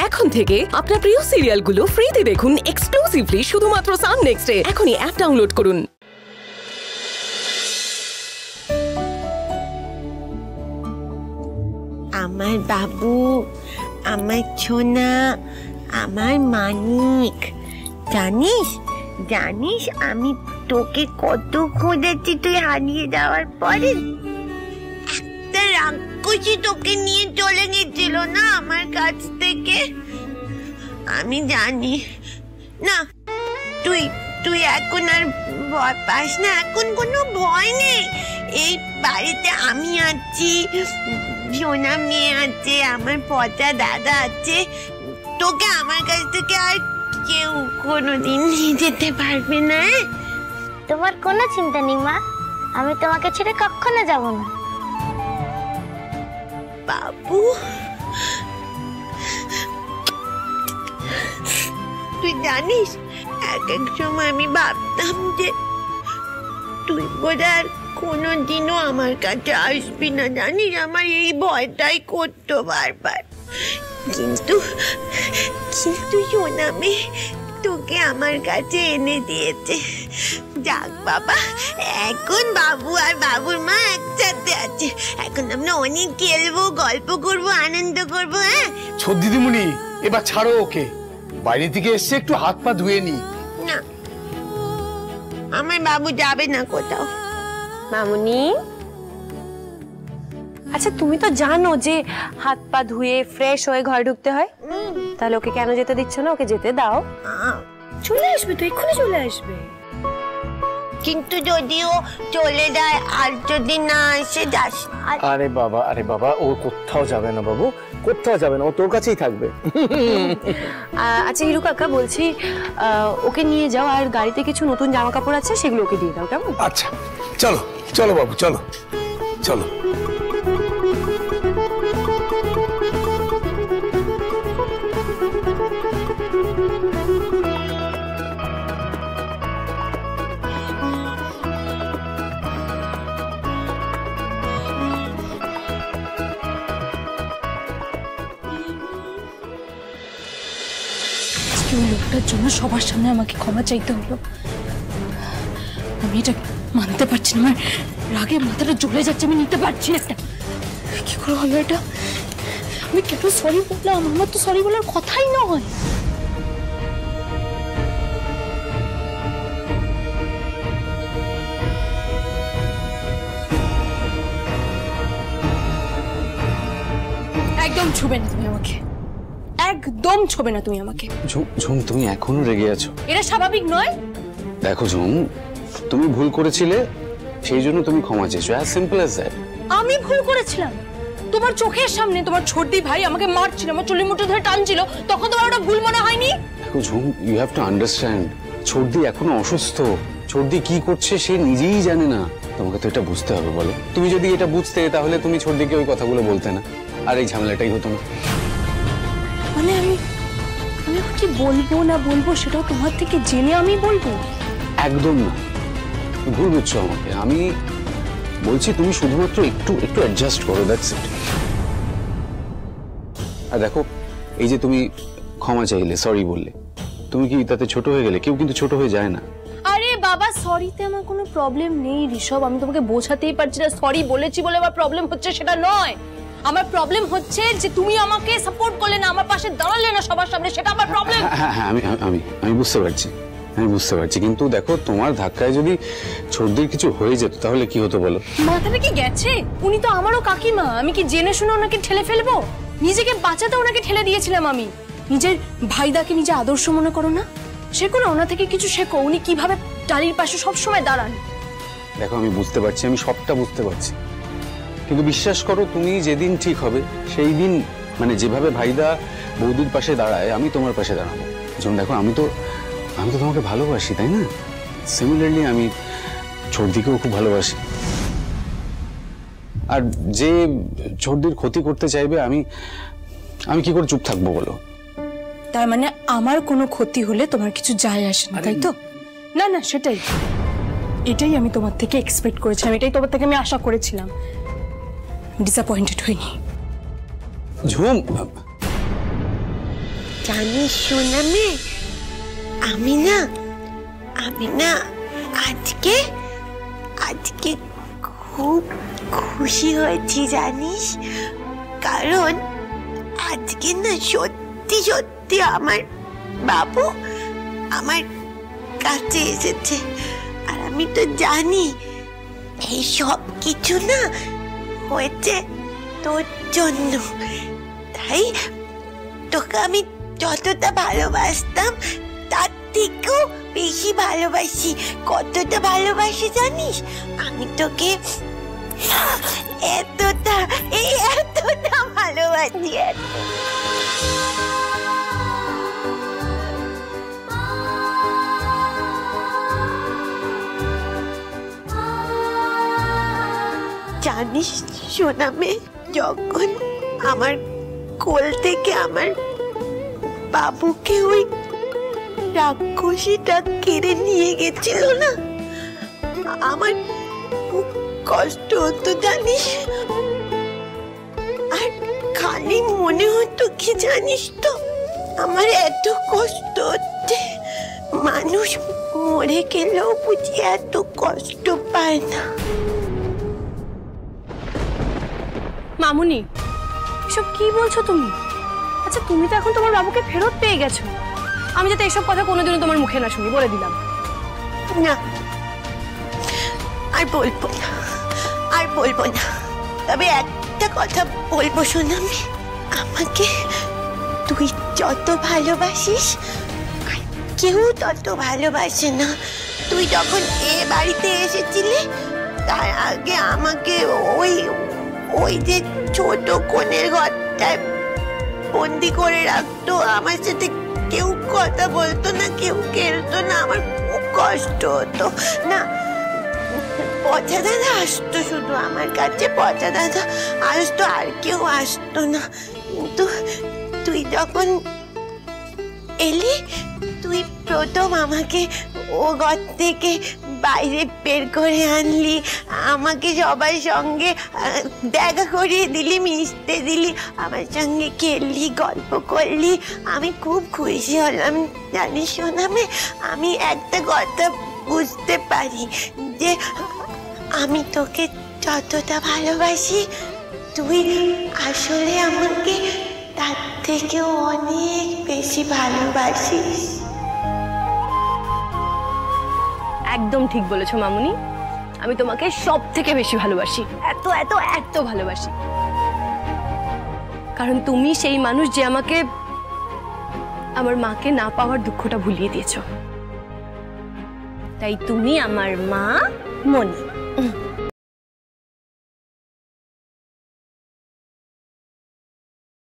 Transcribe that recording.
এখন থেকে আপনার প্রিয় সিরিয়ালগুলো ফ্রিতে দেখুন এক্সক্লুসিভলি শুধুমাত্র সান নেক্সটে। এখনই অ্যাপ ডাউনলোড করুন। আমার বাবু, আমার সোনা, আমার মানিক, জানিস জানিস আমি তোকে কত খুঁজেছি। তুই হারিয়ে যাওয়ার পরে একটা রাক্ষসী তোকে নিয়ে চলে গেছিল না আমার কাছ থেকে। আমি জানি না তুই তুই এখন আর ভয় পাস না, এখন কোনো ভয় নেই। এই বাড়িতে আমি আছি, সোনা মেয়ে আছে, আমার পচা দাদা আছে। তোকে আমার কাছ থেকে আর কেউ কোনোদিন নিয়ে যেতে পারবে না। তোমার কোনো চিন্তা নেই মা, আমি তোমাকে ছেড়ে কখনো যাব না। বাবু, তুই জানিস এক এক সময় আমি ভাবতাম যে তুই বোধহয় কোনোদিনও আমার কাছে আসবি না, জানিস আমার এই ভয়টাই করতো বারবার। কিন্তু কিন্তু সোনামে তোকে আমার কাছে এনে দিয়েছে। যাক বাবা, এখন বাবু আর বাবুর মা একসাথে আছে। এখন আমরা অনেক খেলবো, গল্প করবো, আনন্দ করবো। হ্যাঁ ছোট দিদিমণি, এবার ছাড়ো ওকে, বাইরে থেকে এসছে, একটু হাত পা ধুয়ে নি। না, আমার বাবু যাবে না কোথাও। মামুনি, আচ্ছা তুমি তো জানো যে হাত পা ধুয়ে ফ্রেশ হয়ে ঘরে ঢুকতে হয়, তাহলে ওকে কেন যেতে দিচ্ছ না? ওকে যেতে দাও। চলে আসবে তো, এক্ষুনি চলে আসবে। কিন্তু যদিও চলে যায় আর যদি না এসে যাস। আরে বাবা, ও কোথাও যাবে না বাবু, কোথাও যাবে না, ও তোর কাছেই থাকবে। আচ্ছা হিরু কাকা, বলছি ওকে নিয়ে যাও, আর গাড়িতে কিছু নতুন জামা কাপড় আছে সেগুলো ওকে দিয়ে দাও, কেমন? আচ্ছা চলো চলো বাবু, চলো চলো। লোকটার জন্য সবার সামনে আমাকে ক্ষমা চাইতে হলো। আমি এটা মানতে পারছি না, আমার রাগে মাথাটা জ্বলে যাচ্ছে, আমি নিতে পারছি না। কি করে হলো এটা? আমি কেন সরি বললাম? আমার তো সরি বলার কথাই নয়। একদম ছুবে না তুমি আমাকে, একদম ছবে না তুমি আমাকে। ঝুম, তুমি এখনো রেগে আছো? এটা স্বাভাবিক নয়। দেখো ঝুম, তুমি ভুল করেছিলে, সেই জন্য তুমি ক্ষমা চেয়েছো, অ্যাজ সিম্পল অ্যাজ দ্যাট। আমি ভুল করেছিলাম? তোমার চোখের সামনে তোমার ছোটদি ভাই আমাকে মারছিল, আমার চুলি মুঠো ধরে টানছিল, তখন তোমার ওটা ভুল মনে হয়নি? দেখো ঝুম, ইউ হ্যাভ টু আন্ডারস্ট্যান্ড, ছোটদি এখনো অসুস্থ, ছোটদি কি করছে সে নিজেই জানে না। তোমাকে তো এটা বুঝতে হবে, বলো। তুমি যদি এটা বুঝতে, তাহলে তুমি ছোটদিকে ওই কথাগুলো বলতে না, আর এই ঝামেলাটাই হতো না। মানে আমি কি বলবো না বলবো সেটাও তোমার থেকে জেনে আমি বলবো? একদম না, ভুল বুঝছো আমাকে। আমি বলছি তুমি শুধুমাত্র একটু অ্যাডজাস্ট করো, দ্যাটস ইট। আর দেখো, এই যে তুমি ক্ষমা চাইলে, সরি বললে, তুমি কি তাতে ছোট হয়ে গেলে? কেউ কিন্তু ছোট হয়ে যায় না। আরে বাবা, সরিতে আমার কোনো প্রবলেম নেই ঋষভ, আমি তোমাকে বোঝাতেই পারছি না সরি বলেছি বলে আমার প্রবলেম হচ্ছে সেটা নয়। আমার প্রবলেম হচ্ছে যে তুমি আমাকে সাপোর্ট করলে না, আমার পাশে দাঁড়ালে না সবার সামনে, সেটা আমার প্রবলেম। হ্যাঁ, আমি বুঝতে পারছি, কিন্তু দেখো, তোমার ধাক্কায় যদি ছোটদের কিছু হয়ে যেত তাহলে কি হতো বলো? মাথাটা কি গেছে? উনি তো আমারও কাকিমা, আমি কি জেনে শুনে ওনাকে ঠেলে ফেলবো? নিজেকে বাঁচাতে ওনাকে ঠেলে দিয়েছিলাম আমি। নিজের ভাইদাকে নিজে আদর্শ মনে করো না, শেখো না ওনা থেকে কিছু শেখো। উনি কিভাবে টালির পাশে সবসময় দাঁড়ান। দেখো, আমি বুঝতে পারছি, আমি সবটা বুঝতে পারছি, কিন্তু বিশ্বাস করো, তুমি যেদিন ঠিক হবে সেই দিন, মানে যেভাবে ভাইদা বৌদির পাশে দাঁড়ায়, আমি তোমার পাশে দাঁড়াবো। যেমন দেখো, আমি তো তোমাকে ভালোবাসি, তাই না? সিমিলারলি আমি ছোটদিকেও খুব ভালোবাসি। আর যে ছোটদির ক্ষতি করতে চাইবে, আমি কি করে চুপ থাকবো বলো? তার মানে আমার কোনো ক্ষতি হলে তোমার কিছু যায় আসে না, তাই তো? না না, এটাই আমি তোমার থেকে এক্সপেক্ট করেছিলাম, এটাই তোমার থেকে আমি আশা করেছিলাম। ডিসঅ্যাপয়েন্টেড হইনি। ঝুম, জানিস সোনা মেয়ে, আমি না আজকে খুব খুশি হয়েছি জানিস, কারণ আজকে না সত্যি সত্যি আমার বাবু আমার কাছে এসেছে। আর আমি তো জানি এই সব কিছু না হয়েছে তোর জন্য, তাই তোকে আমি যতটা ভালোবাসতাম তার থেকেও বেশি ভালোবাসি। কতটা ভালোবাসি জানিস? আমি তোকে এতটা ভালোবাসি। জানিস সোনা মেয়ে, যখন আমার কোল থেকে আমার বাবুকে ওই রাক্ষসীটা কেড়ে নিয়ে গেছিল না, আমার খুব কষ্ট হতো জানিস। আর খালি মনে হতো কি জানিস তো, আমার এত কষ্ট হচ্ছে, মানুষ মরে গেলেও বুঝি এত কষ্ট পায় না। মামুনি, এসব কি বলছো তুমি? আচ্ছা, তুমি তো এখন তোমার বাবুকে ফেরত পেয়ে গেছো। আমি যাতে এসব কথা কোনোদিনও তোমার মুখে না শুনি, বলে দিলাম। না, আর বলবো না, তবে একটা কথা বলবো শোনা, আমাকে তুই যত ভালোবাসিস আর কেউ তত ভালোবাসে না। তুই যখন এ বাড়িতে এসেছিলি তার আগে আমাকে ওই যে ছোট কোণের ঘরটায় বন্দি করে রাখতো, আমার সাথে কেউ কথা বলতো না, কেউ খেলতো না, আমার খুব কষ্ট হতো না। পচা দাদা আসতো শুধু আমার কাছে, পচা দাদা আসতো, আর কেউ আসতো না। কিন্তু তুই যখন এলি, তুই প্রথম আমাকে ও ঘর থেকে বাইরে বের করে আনলি, আমাকে সবার সঙ্গে দেখা করিয়ে দিলি, মিশতে দিলি, আমার সঙ্গে খেললি, গল্প করলি, আমি খুব খুশি হলাম জানিস সোনা মেয়ে। আমি একটা কথা বুঝতে পারি যে আমি তোকে যতটা ভালোবাসি, তুই আসলে আমাকে তার থেকেও অনেক বেশি ভালোবাসিস। একদম ঠিক বলেছো মামুনি, আমি তোমাকে সব থেকে বেশি ভালোবাসি, এত এত এত ভালোবাসি। কারণ তুমি সেই মানুষ যে আমাকে আমার মাকে না পাওয়ার দুঃখটা ভুলিয়ে দিয়েছো। তাই তুমি আমার মা মনি।